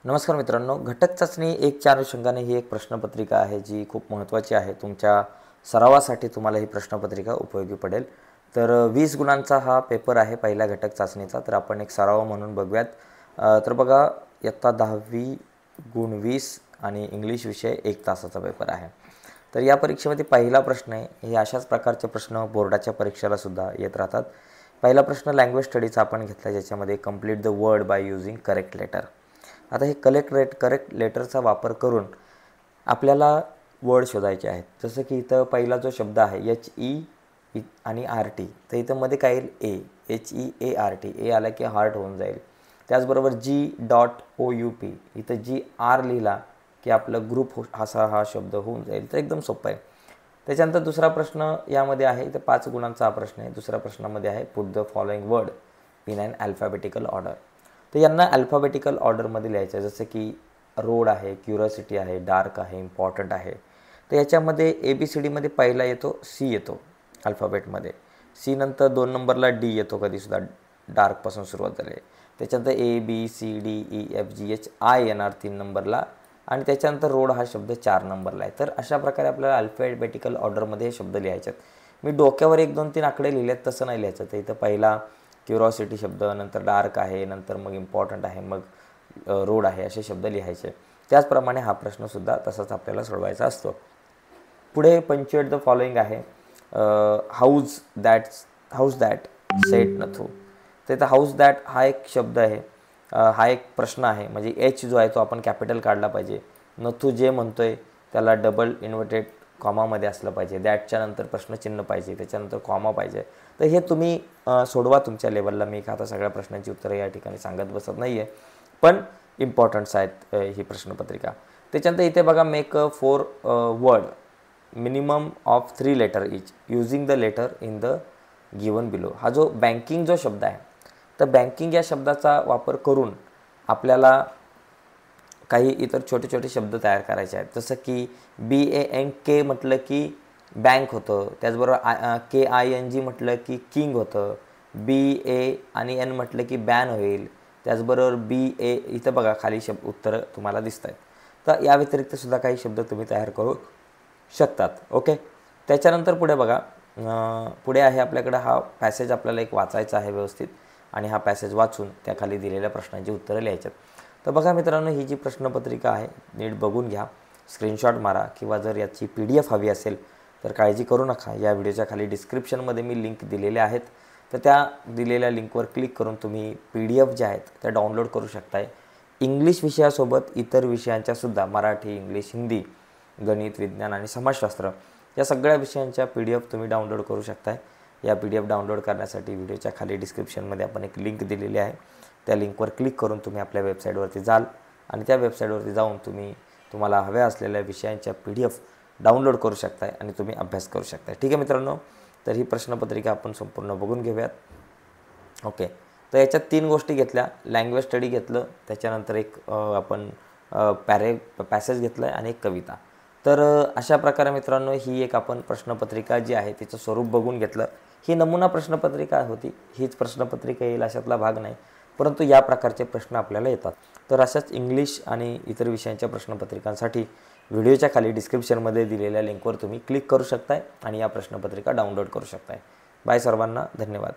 नमस्कार मित्रांनो, घटक चाचणी 1च्या अनुषंगाने ही एक प्रश्नपत्रिका आहे जी खूप महत्त्वाची आहे. तुमच्या सरावासाठी तुम्हाला ही प्रश्नपत्रिका उपयोगी पडेल. तर 20 गुणांचा हा पेपर आहे पहिल्या घटक चाचणीचा. तर आपण एक सराव म्हणून बघूयात. तर बघा, इयत्ता 10वी गुण 20 आणि इंग्लिश विषय 1 तासाचा पेपर आहे. तर या परीक्षेमध्ये पहिला प्रश्न आहे. हे अशाच प्रकारचे प्रश्न बोर्डाच्या परीक्षेला सुद्धा येत राहतात. पहिला प्रश्न लँग्वेज स्टडीचा आपण घेतला, ज्याच्यामध्ये complete the word by using correct letter. आता हे करेक्ट लेटरचा वापर करून आपल्याला वर्ड शोधायचे आहेत. जसं की इथं पहिला जो शब्द आहे HE आणि RT, तर इथं मध्ये काय येईल HEART. ए आला की हार्ट होऊन जाईल. त्याचबरोबर G.OUP, इथं GR लिहिला की आपलं ग्रुप असा हा शब्द होऊन जाईल. तर एकदम सोपं आहे. त्याच्यानंतर दुसरा प्रश्न यामध्ये आहे, इथं 5 गुणांचा हा प्रश्न आहे. दुसऱ्या प्रश्नामध्ये आहे put the following word in an alphabetical order. तर यांना अल्फाबेटिकल ऑर्डरमध्ये लिहायचं आहे. जसं की रोड आहे, क्युरिओसिटी आहे, डार्क आहे, इम्पॉर्टंट आहे. तर याच्यामध्ये ABCDमध्ये पहिला येतो C येतो अल्फाबेटमध्ये. C नंतर 2 नंबरला D येतो, कधीसुद्धा डार्कपासून सुरुवात झाली आहे. त्याच्यानंतर ABCDEFGHI येणार 3 नंबरला आणि त्याच्यानंतर रोड हा शब्द 4 नंबरला आहे. तर अशा प्रकारे आपल्याला अल्फाबेटिकल ऑर्डरमध्ये हे शब्द लिहायचे आहेत. मी डोक्यावर 1-2-3 आकडे लिहिले आहेत तसं नाही लिहायचं. तर इथं पहिला क्युरिओसिटी शब्द, नंतर डार्क आहे, नंतर मग इम्पॉर्टंट आहे, मग रोड आहे, असे शब्द लिहायचे. त्याचप्रमाणे हा प्रश्नसुद्धा तसाच आपल्याला सोडवायचा असतो. पुढे पंच्युएट द फॉलोइंग आहे. House that set Nathu. तर इथं हाऊस दॅट हा एक शब्द आहे, हा एक प्रश्न आहे. म्हणजे H जो आहे तो आपण कॅपिटल काढला पाहिजे. नथू जे म्हणतोय त्याला डबल इन्व्हर्टेड कॉमामध्ये असलं पाहिजे. दॅटच्या नंतर प्रश्नचिन्ह पाहिजे, त्याच्यानंतर कॉमा पाहिजे. तर हे तुम्ही सोडवा तुमच्या लेवलला. मी आता सगळ्या प्रश्नांची उत्तरं या ठिकाणी सांगत बसत नाही आहे, पण इम्पॉर्टंट्स आहेत ही प्रश्नपत्रिका. त्याच्यानंतर इथे बघा, make 4 word minimum of 3 letter each using the letter in the given below. हा जो बँकिंग जो शब्द आहे, तर बँकिंग या शब्दाचा वापर करून आपल्याला काही इतर छोटे छोटे शब्द तयार करायचे आहेत. जसं की BANK म्हटलं की बँक होतं. त्याचबरोबर KING म्हटलं की किंग होतं. BA आणि N म्हटलं की बॅन होईल. त्याचबरोबर BA, इथं बघा खाली उत्तरं तुम्हाला दिसत आहेत. तर या व्यतिरिक्त सुद्धा काही शब्द तुम्ही तयार करू शकतात. ओके. त्याच्यानंतर पुढे बघा, पुढे आहे आपल्याकडं हा पॅसेज आपल्याला एक वाचायचा आहे व्यवस्थित, आणि हा पॅसेज वाचून त्याखाली दिलेल्या प्रश्नांची उत्तरं लिहायची. तर बघा मित्रांनो, ही जी प्रश्नपत्रिका आहे नीट बघून घ्या, स्क्रीनशॉट मारा, किंवा जर याची PDF हवी असेल तर काळजी करू नका. या व्हिडिओच्या खाली डिस्क्रिप्शनमध्ये मी लिंक दिलेले आहेत. तर त्या दिलेल्या लिंकवर क्लिक करून तुम्ही PDF ज्या आहेत त्या डाउनलोड करू शकताय. इंग्लिश विषयासोबत इतर विषयांच्यासुद्धा मराठी, इंग्लिश, हिंदी, गणित, विज्ञान आणि समाजशास्त्र या सगळ्या विषयांच्या PDF तुम्ही डाउनलोड करू शकताय. या PDF डाउनलोड करण्यासाठी व्हिडिओच्या खाली डिस्क्रिप्शनमध्ये आपण एक लिंक दिलेली आहे. त्या लिंकवर क्लिक करून तुम्ही आपल्या वेबसाईटवरती जाल आणि त्या वेबसाईटवरती जाऊन तुम्हाला हव्या असलेल्या विषयांच्या PDF डाउनलोड करू शकताय आणि तुम्ही अभ्यास करू शकताय. ठीक आहे मित्रांनो, तर ही प्रश्नपत्रिका आपण संपूर्ण बघून घेऊयात. ओके. तर याच्यात 3 गोष्टी घेतल्या. लँग्वेज स्टडी घेतलं, त्याच्यानंतर एक आपण पॅसेज घेतलं आहे आणि एक कविता. तर अशा प्रकारे मित्रांनो ही एक आपण प्रश्नपत्रिका जी आहे तिचं स्वरूप बघून घेतलं. ही नमुना प्रश्नपत्रिका होती. हीच प्रश्नपत्रिका येईल अशातला भाग नाही, परंतु या प्रकारचे प्रश्न आपल्याला येतात. तर अशाच इंग्लिश आणि इतर विषयांच्या प्रश्नपत्रिकांसाठी व्हिडिओच्या खाली डिस्क्रिप्शनमध्ये दिलेल्या लिंकवर तुम्ही क्लिक करू शकताय आणि या प्रश्नपत्रिका डाउनलोड करू शकताय. बाय सर्वांना, धन्यवाद.